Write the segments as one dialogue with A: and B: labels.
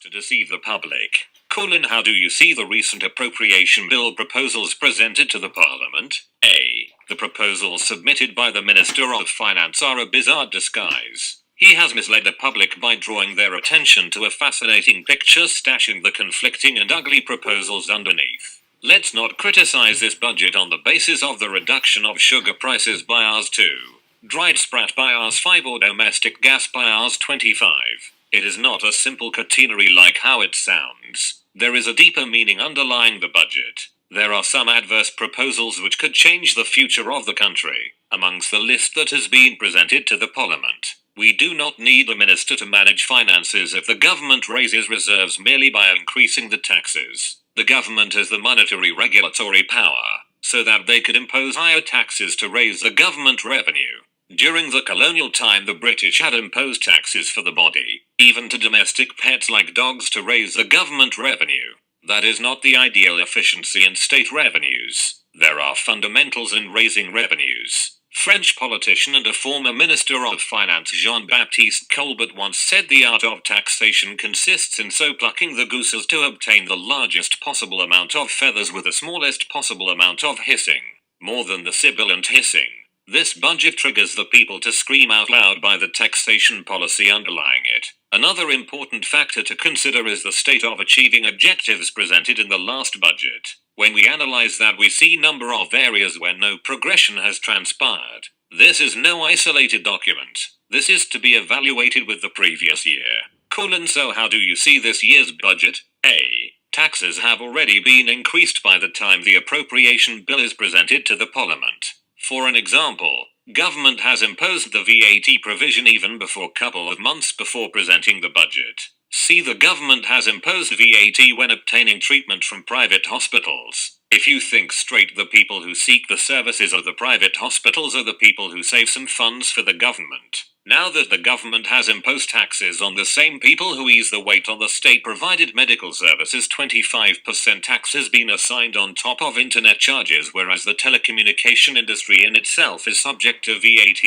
A: to deceive the public. How do you see the recent appropriation bill proposals presented to the Parliament? A. The proposals submitted by the Minister of Finance are a bizarre disguise. He has misled the public by drawing their attention to a fascinating picture stashing the conflicting and ugly proposals underneath. Let's not criticize this budget on the basis of the reduction of sugar prices by Rs 2, dried sprat by Rs 5 or domestic gas by Rs 25. It is not a simple catenary like how it sounds. There is a deeper meaning underlying the budget. There are some adverse proposals which could change the future of the country. Amongst the list that has been presented to the Parliament, we do not need the minister to manage finances if the government raises reserves merely by increasing the taxes. The government has the monetary regulatory power, so that they could impose higher taxes to raise the government revenue. During the colonial time, the British had imposed taxes for the body, even to domestic pets like dogs, to raise the government revenue. That is not the ideal efficiency in state revenues. There are fundamentals in raising revenues. French politician and a former Minister of Finance Jean-Baptiste Colbert once said the art of taxation consists in so plucking the gooses to obtain the largest possible amount of feathers with the smallest possible amount of hissing. More than the sibilant hissing. This budget triggers the people to scream out loud by the taxation policy underlying it. Another important factor to consider is the state of achieving objectives presented in the last budget. When we analyze that, we see number of areas where no progression has transpired. This is no isolated document. This is to be evaluated with the previous year. So how do you see this year's budget? A. Taxes have already been increased by the time the appropriation bill is presented to the Parliament. For an example, government has imposed the VAT provision even before couple of months before presenting the budget. See, the government has imposed VAT when obtaining treatment from private hospitals. If you think straight, the people who seek the services of the private hospitals are the people who save some funds for the government. Now that the government has imposed taxes on the same people who ease the weight on the state-provided medical services, 25% tax has been assigned on top of internet charges, whereas the telecommunication industry in itself is subject to VAT.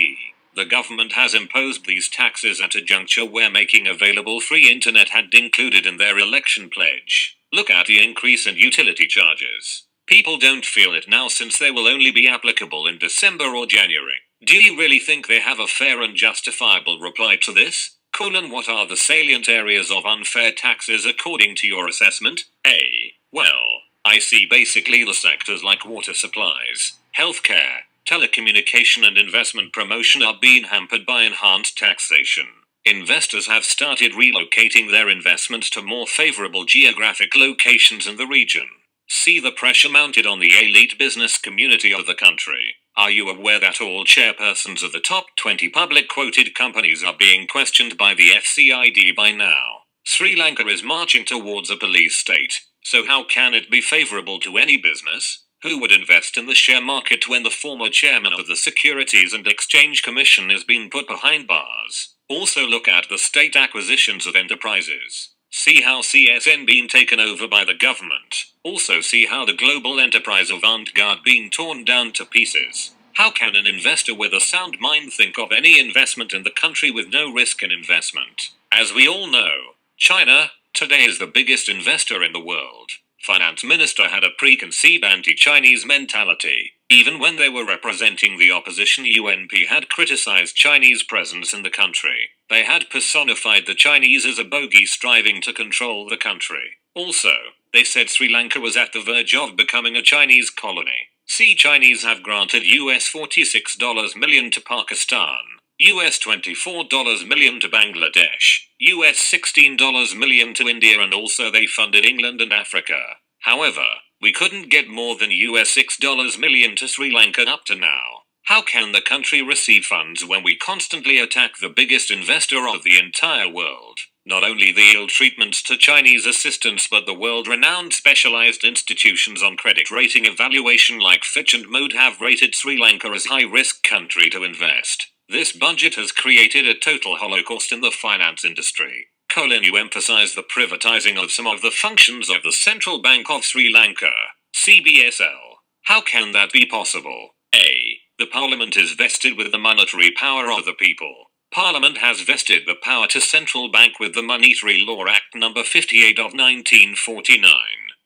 A: The government has imposed these taxes at a juncture where making available free internet had included in their election pledge. Look at the increase in utility charges. People don't feel it now since they will only be applicable in December or January. Do you really think they have a fair and justifiable reply to this? What are the salient areas of unfair taxes according to your assessment? A. Well, I see basically the sectors like water supplies, healthcare, telecommunication and investment promotion are being hampered by enhanced taxation. Investors have started relocating their investments to more favorable geographic locations in the region. See the pressure mounted on the elite business community of the country. Are you aware that all chairpersons of the top 20 public quoted companies are being questioned by the FCID by now? Sri Lanka is marching towards a police state, so how can it be favorable to any business? Who would invest in the share market when the former chairman of the Securities and Exchange Commission is being put behind bars? Also look at the state acquisitions of enterprises. See how CSN being taken over by the government. Also see how the global enterprise of Vanguard being torn down to pieces. How can an investor with a sound mind think of any investment in the country with no risk in investment? As we all know, China today is the biggest investor in the world. Finance Minister had a preconceived anti-Chinese mentality. Even when they were representing the opposition, UNP had criticized Chinese presence in the country. They had personified the Chinese as a bogey striving to control the country. Also, they said Sri Lanka was at the verge of becoming a Chinese colony. See, Chinese have granted US $46 million to Pakistan, US $24 million to Bangladesh, US $16 million to India, and also they funded England and Africa. However, we couldn't get more than US $6 million to Sri Lanka up to now. How can the country receive funds when we constantly attack the biggest investor of the entire world? Not only the ill treatments to Chinese assistants, but the world-renowned specialized institutions on credit rating evaluation like Fitch and Moody's have rated Sri Lanka as a high-risk country to invest. This budget has created a total holocaust in the finance industry. You emphasize the privatizing of some of the functions of the Central Bank of Sri Lanka, CBSL. How can that be possible? A. The Parliament is vested with the monetary power of the people. Parliament has vested the power to central bank with the Monetary Law Act No. 58 of 1949.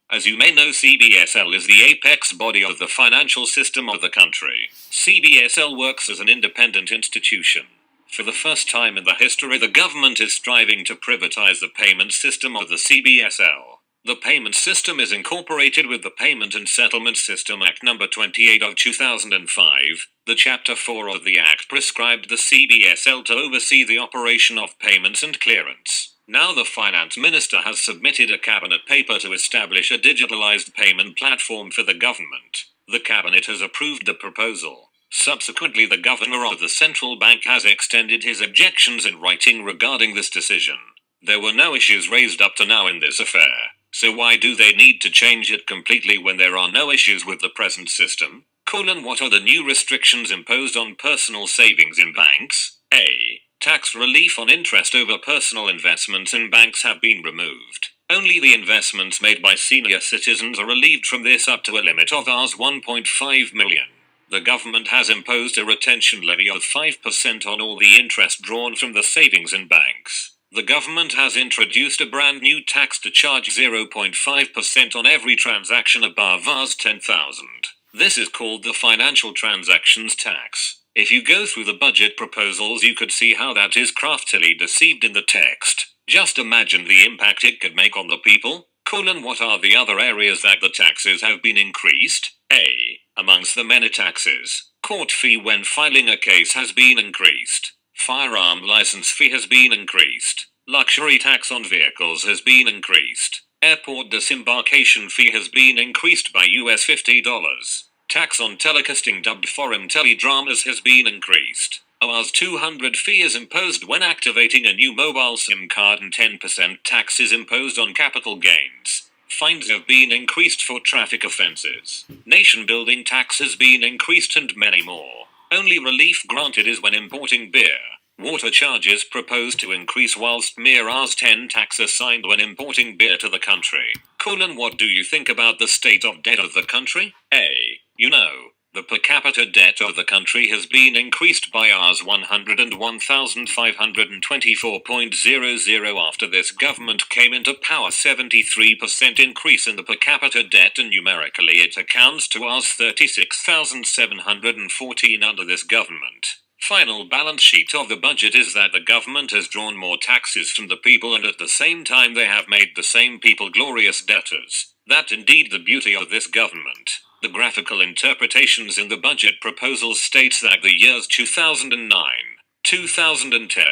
A: As you may know, CBSL is the apex body of the financial system of the country. CBSL works as an independent institution. For the first time in the history, the government is striving to privatize the payment system of the CBSL. The payment system is incorporated with the Payment and Settlement System Act No. 28 of 2005. The Chapter 4 of the Act prescribed the CBSL to oversee the operation of payments and clearance. Now the Finance Minister has submitted a Cabinet paper to establish a digitalized payment platform for the government. The Cabinet has approved the proposal. Subsequently, the Governor of the Central Bank has extended his objections in writing regarding this decision. There were no issues raised up to now in this affair. So why do they need to change it completely when there are no issues with the present system? What are the new restrictions imposed on personal savings in banks? A. Tax relief on interest over personal investments in banks have been removed. Only the investments made by senior citizens are relieved from this up to a limit of Rs 1.5 million. The government has imposed a retention levy of 5% on all the interest drawn from the savings in banks. The government has introduced a brand new tax to charge 0.5% on every transaction above Rs 10,000. This is called the Financial Transactions Tax. If you go through the budget proposals, you could see how that is craftily deceived in the text. Just imagine the impact it could make on the people. What are the other areas that the taxes have been increased? A. Amongst the many taxes, court fee when filing a case has been increased. Firearm license fee has been increased. Luxury tax on vehicles has been increased. Airport disembarkation fee has been increased by US $50. Tax on telecasting dubbed foreign teledramas has been increased. Rs 200 fee is imposed when activating a new mobile SIM card and 10% tax is imposed on capital gains. Fines have been increased for traffic offenses. Nation building tax has been increased and many more. Only relief granted is when importing beer. Water charges proposed to increase whilst mere Rs 10 tax assigned when importing beer to the country. What do you think about the state of debt of the country? A. The per capita debt of the country has been increased by Rs 101,524.00 after this government came into power. 73% increase in the per capita debt, and numerically it accounts to Rs 36,714 under this government. Final balance sheet of the budget is that the government has drawn more taxes from the people and at the same time they have made the same people glorious debtors. That indeed the beauty of this government. The graphical interpretations in the budget proposal states that the years 2009, 2010,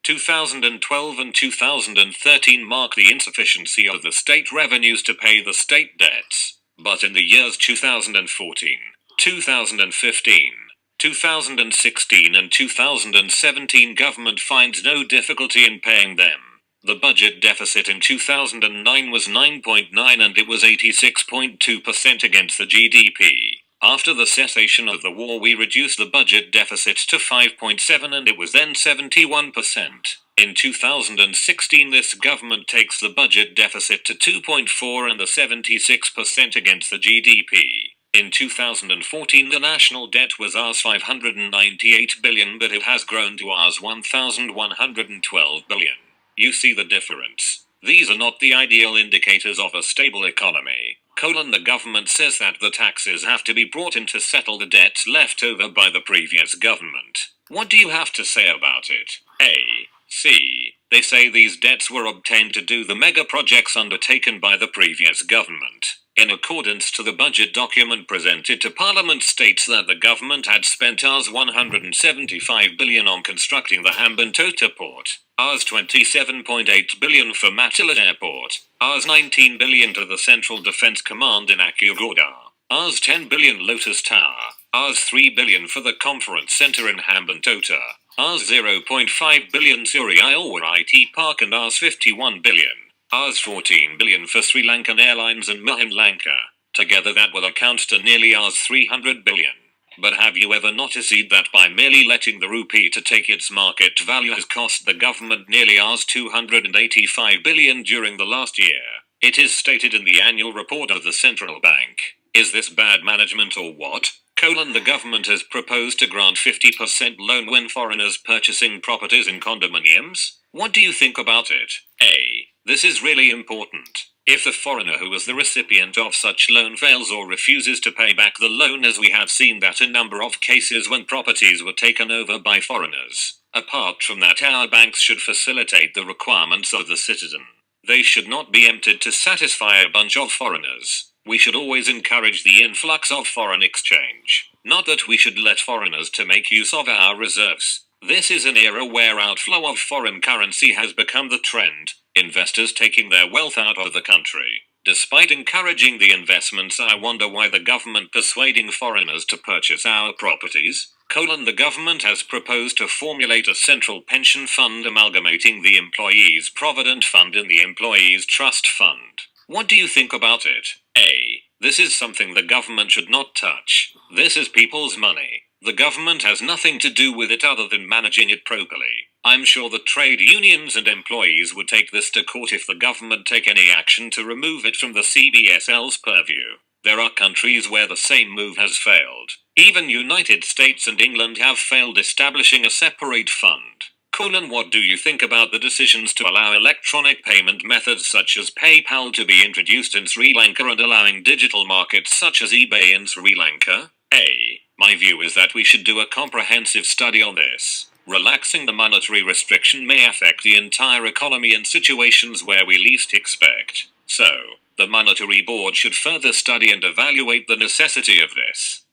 A: 2012 and 2013 mark the insufficiency of the state revenues to pay the state debts. But in the years 2014, 2015, 2016 and 2017 government finds no difficulty in paying them. The budget deficit in 2009 was 9.9 and it was 86.2% against the GDP. After the cessation of the war we reduced the budget deficit to 5.7 and it was then 71%. In 2016 this government takes the budget deficit to 2.4 and the 76% against the GDP. In 2014 the national debt was Rs 598 billion but it has grown to Rs 1,112 billion. You see the difference. These are not the ideal indicators of a stable economy. The government says that the taxes have to be brought in to settle the debts left over by the previous government. What do you have to say about it? A. C. They say these debts were obtained to do the mega projects undertaken by the previous government. In accordance to the budget document presented to Parliament states that the government had spent Rs 175 billion on constructing the Hambantota port, Rs 27.8 billion for Matila Airport, Rs 19 billion to the Central Defence Command in Akyagorda, Rs 10 billion Lotus Tower, Rs 3 billion for the Conference Centre in Hambantota, Rs 0.5 billion Suryaur IT Park and Rs 51 billion. Rs 14 billion for Sri Lankan Airlines and Mahim Lanka. Together that will account to nearly Rs 300 billion. But have you ever noticed that by merely letting the rupee to take its market value has cost the government nearly Rs 285 billion during the last year? It is stated in the annual report of the central bank. Is this bad management or what? The government has proposed to grant 50% loan when foreigners purchasing properties in condominiums. What do you think about it? A. This is really important. If the foreigner who was the recipient of such loan fails or refuses to pay back the loan, as we have seen that a number of cases when properties were taken over by foreigners. Apart from that, our banks should facilitate the requirements of the citizen. They should not be emptied to satisfy a bunch of foreigners. We should always encourage the influx of foreign exchange. Not that we should let foreigners to make use of our reserves. This is an era where outflow of foreign currency has become the trend, investors taking their wealth out of the country. Despite encouraging the investments, I wonder why the government persuading foreigners to purchase our properties. The government has proposed to formulate a central pension fund amalgamating the Employees' Provident Fund in the Employees' Trust Fund. What do you think about it? A. This is something the government should not touch. This is people's money. The government has nothing to do with it other than managing it properly. I'm sure the trade unions and employees would take this to court if the government take any action to remove it from the CBSL's purview. There are countries where the same move has failed. Even United States and England have failed establishing a separate fund. What do you think about the decisions to allow electronic payment methods such as PayPal to be introduced in Sri Lanka and allowing digital markets such as eBay in Sri Lanka? A. My view is that we should do a comprehensive study on this. Relaxing the monetary restriction may affect the entire economy in situations where we least expect. So, the Monetary Board should further study and evaluate the necessity of this.